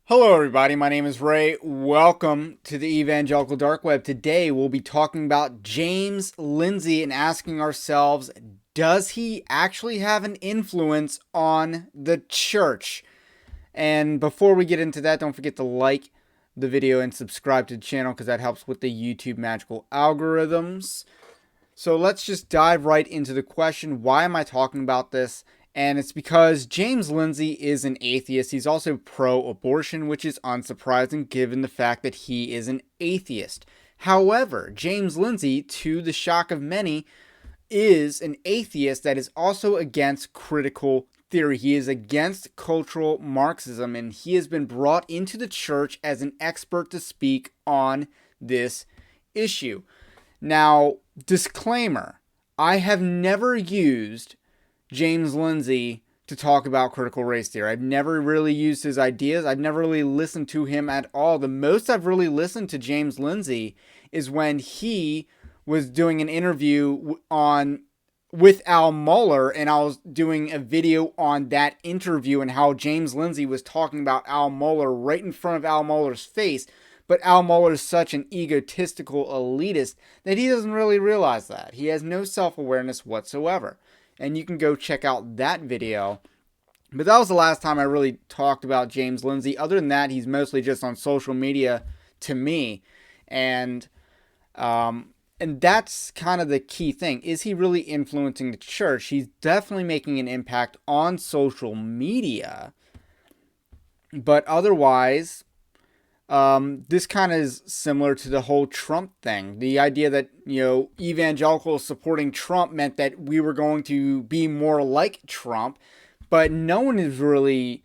Hello, everybody. My name is Ray. Welcome to the Evangelical Dark Web. Today, we'll be talking about James Lindsay and asking ourselves, does he actually have an influence on the church? And before we get into that, don't forget to like the video and subscribe to the channel because that helps with the YouTube magical algorithms. So let's just dive right into the question. Why am I talking about this? And it's because James Lindsay is an atheist. He's also pro-abortion, which is unsurprising given the fact that he is an atheist. However, James Lindsay, to the shock of many, is an atheist that is also against critical theory. He is against cultural Marxism, and he has been brought into the church as an expert to speak on this issue. Now, disclaimer, I have never used James Lindsay to talk about critical race theory. I've never really used his ideas. I've never really listened to him at all. The most I've really listened to James Lindsay is when he was doing an interview with Al Mohler, and I was doing a video on that interview and how James Lindsay was talking about Al Mohler right in front of Al Mohler's face. But Al Mohler is such an egotistical elitist that he doesn't really realize that. He has no self-awareness whatsoever. And you can go check out that video. But that was the last time I really talked about James Lindsay. Other than that, he's mostly just on social media to me. And that's kind of the key thing. Is he really influencing the church? He's definitely making an impact on social media. But otherwise, this kind of is similar to the whole Trump thing. The idea that, evangelicals supporting Trump meant that we were going to be more like Trump, but no one is really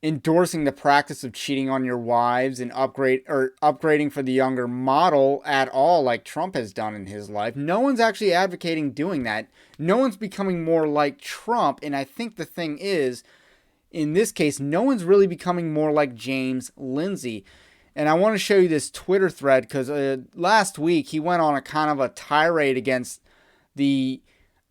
endorsing the practice of cheating on your wives and upgrading for the younger model at all, like Trump has done in his life. No one's actually advocating doing that. No one's becoming more like Trump, and I think the thing is, in this case, no one's really becoming more like James Lindsay. And I want to show you this Twitter thread because last week he went on a kind of a tirade against the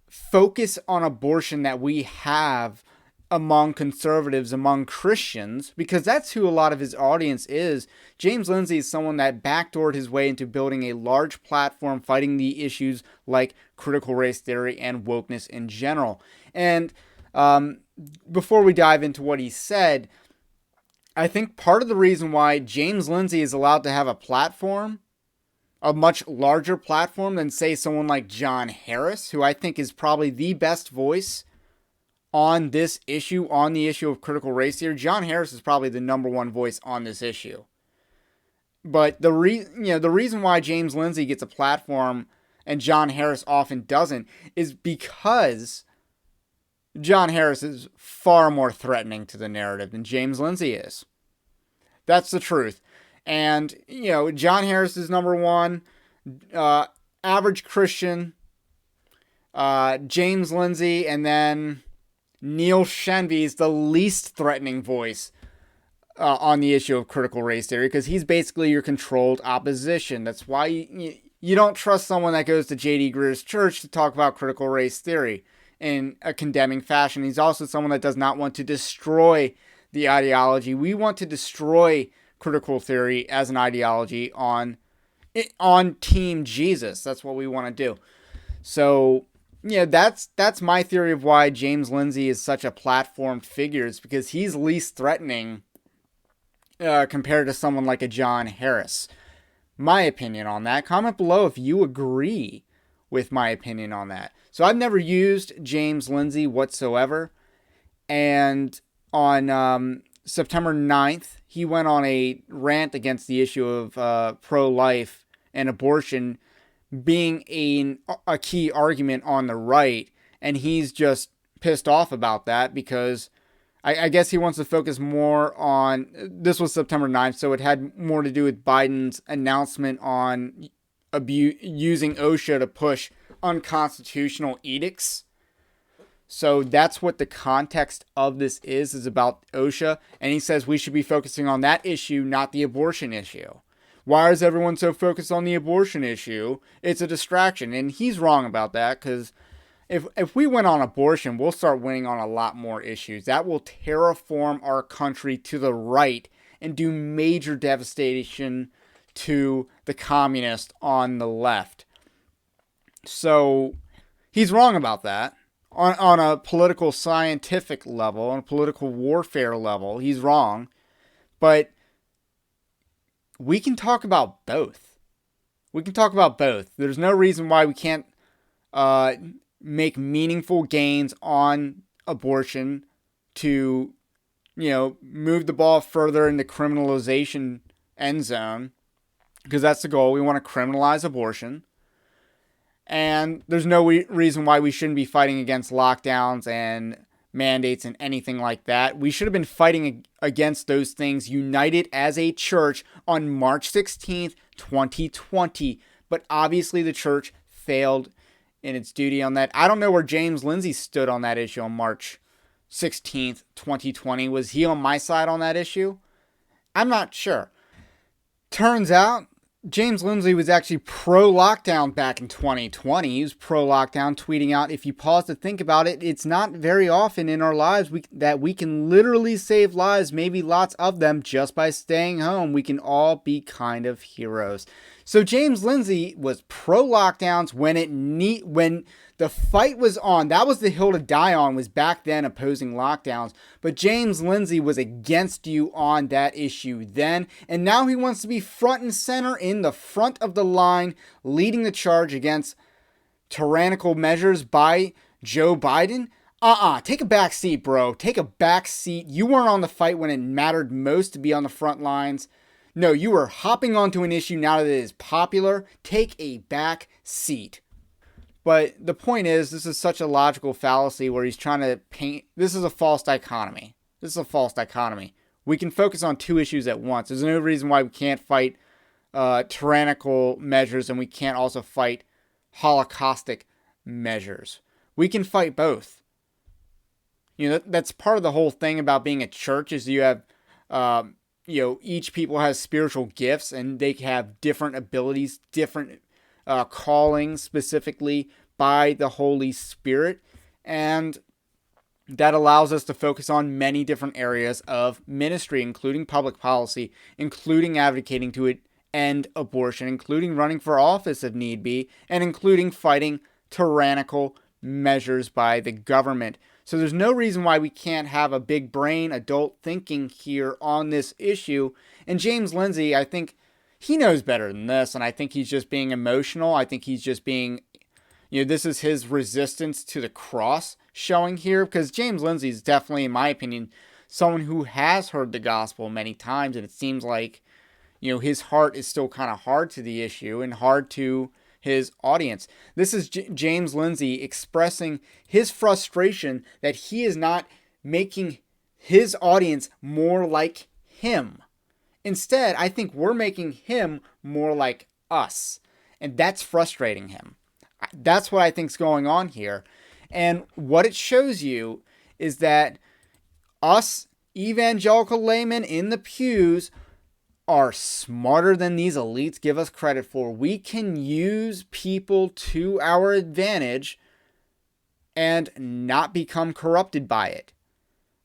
focus on abortion that we have among conservatives, among Christians, because that's who a lot of his audience is. James Lindsay is someone that backdoored his way into building a large platform fighting the issues like critical race theory and wokeness in general. And before we dive into what he said, I think part of the reason why James Lindsay is allowed to have a platform, a much larger platform than, say, someone like John Harris, who I think is probably the best voice on this issue, on the issue of critical race theory. John Harris is probably the number one voice on this issue. But the reason why James Lindsay gets a platform and John Harris often doesn't is because John Harris is far more threatening to the narrative than James Lindsay is. That's the truth. And, John Harris is number one, average Christian, James Lindsay, and then Neil Shenvi is the least threatening voice on the issue of critical race theory because he's basically your controlled opposition. That's why you don't trust someone that goes to J.D. Greer's church to talk about critical race theory in a condemning fashion. He's also someone that does not want to destroy the ideology. We want to destroy critical theory as an ideology on Team Jesus. That's what we want to do. So, that's my theory of why James Lindsay is such a platform figure. It's because he's least threatening compared to someone like a John Harris. My opinion on that. Comment below if you agree with my opinion on that. So I've never used James Lindsay whatsoever. And on September 9th, he went on a rant against the issue of pro-life and abortion being a key argument on the right. And he's just pissed off about that because I guess he wants to focus more on, this was September 9th, so it had more to do with Biden's announcement on using OSHA to push unconstitutional edicts. So that's what the context of this is about OSHA. And he says we should be focusing on that issue, not the abortion issue. Why is everyone so focused on the abortion issue? It's a distraction. And he's wrong about that because if we win on abortion, we'll start winning on a lot more issues. That will terraform our country to the right and do major devastation to the communists on the left. So he's wrong about that. On a political scientific level, on a political warfare level, he's wrong. But we can talk about both. We can talk about both. There's no reason why we can't make meaningful gains on abortion to, move the ball further in the criminalization end zone, because that's the goal. We want to criminalize abortion. And there's no reason why we shouldn't be fighting against lockdowns and mandates and anything like that. We should have been fighting against those things united as a church on March 16th, 2020. But obviously the church failed in its duty on that. I don't know where James Lindsay stood on that issue on March 16th, 2020. Was he on my side on that issue? I'm not sure. Turns out James Lindsay was actually pro-lockdown back in 2020. He was pro-lockdown, tweeting out, if you pause to think about it, it's not very often in our lives that we can literally save lives, maybe lots of them, just by staying home. We can all be kind of heroes. So James Lindsay was pro-lockdowns when the fight was on. That was the hill to die on, was back then opposing lockdowns. But James Lindsay was against you on that issue then. And now he wants to be front and center in the front of the line, leading the charge against tyrannical measures by Joe Biden. Take a back seat, bro. Take a back seat. You weren't on the fight when it mattered most to be on the front lines. No, you were hopping onto an issue now that it is popular. Take a back seat. But the point is, this is such a logical fallacy where he's trying to paint. This is a false dichotomy. We can focus on two issues at once. There's no reason why we can't fight tyrannical measures and we can't also fight holocaustic measures. We can fight both. That's part of the whole thing about being a church is you have, each people has spiritual gifts and they have different abilities, different callings specifically by the Holy Spirit. And that allows us to focus on many different areas of ministry, including public policy, including advocating to end abortion, including running for office if need be, and including fighting tyrannical measures by the government. So there's no reason why we can't have a big brain, adult thinking here on this issue. And James Lindsay, I think he knows better than this, and I think he's just being emotional. I think he's just being, this is his resistance to the cross showing here, because James Lindsay is definitely, in my opinion, someone who has heard the gospel many times, and it seems like, his heart is still kind of hard to the issue and hard to his audience. This is James Lindsay expressing his frustration that he is not making his audience more like him. Instead, I think we're making him more like us. And that's frustrating him. That's what I think's going on here. And what it shows you is that us evangelical laymen in the pews are smarter than these elites give us credit for. We can use people to our advantage and not become corrupted by it.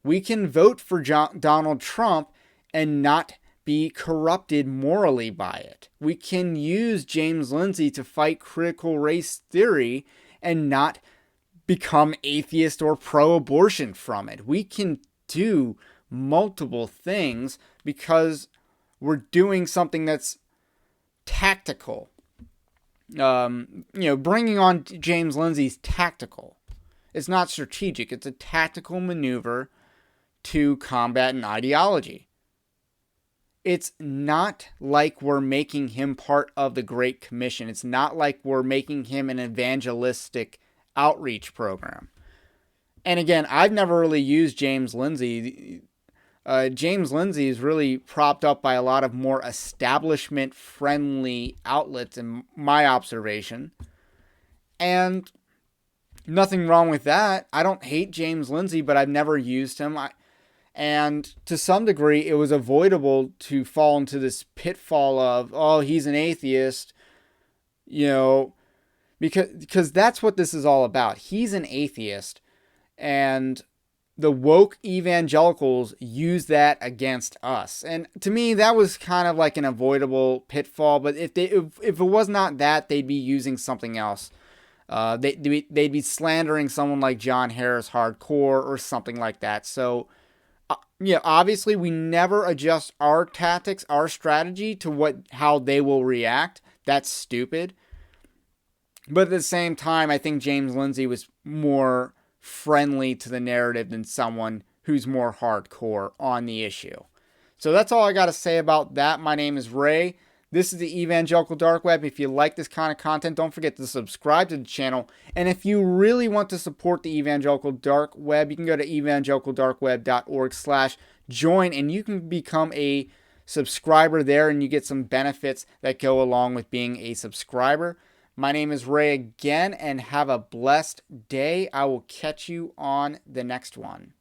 We can vote for Donald Trump and not be corrupted morally by it. We can use James Lindsay to fight critical race theory and not become atheist or pro-abortion from it. We can do multiple things because we're doing something that's tactical. Bringing on James Lindsay's tactical. It's not strategic. It's a tactical maneuver to combat an ideology. It's not like we're making him part of the Great Commission. It's not like we're making him an evangelistic outreach program. And again, I've never really used James Lindsay. James Lindsay is really propped up by a lot of more establishment-friendly outlets in my observation. And nothing wrong with that. I don't hate James Lindsay, but I've never used him. And to some degree, it was avoidable to fall into this pitfall of, oh, he's an atheist. because that's what this is all about. He's an atheist, and the woke evangelicals use that against us. And to me, that was kind of like an avoidable pitfall. But if it was not that, they'd be using something else. They'd be slandering someone like John Harris hardcore or something like that. So, obviously we never adjust our tactics, our strategy to how they will react. That's stupid. But at the same time, I think James Lindsay was more friendly to the narrative than someone who's more hardcore on the issue. So that's all I got to say about that. My name is Ray. This is the Evangelical Dark Web. If you like this kind of content, don't forget to subscribe to the channel. And if you really want to support the Evangelical Dark Web, you can go to evangelicaldarkweb.org/join, and you can become a subscriber there, and you get some benefits that go along with being a subscriber. My name is Ray again, and have a blessed day. I will catch you on the next one.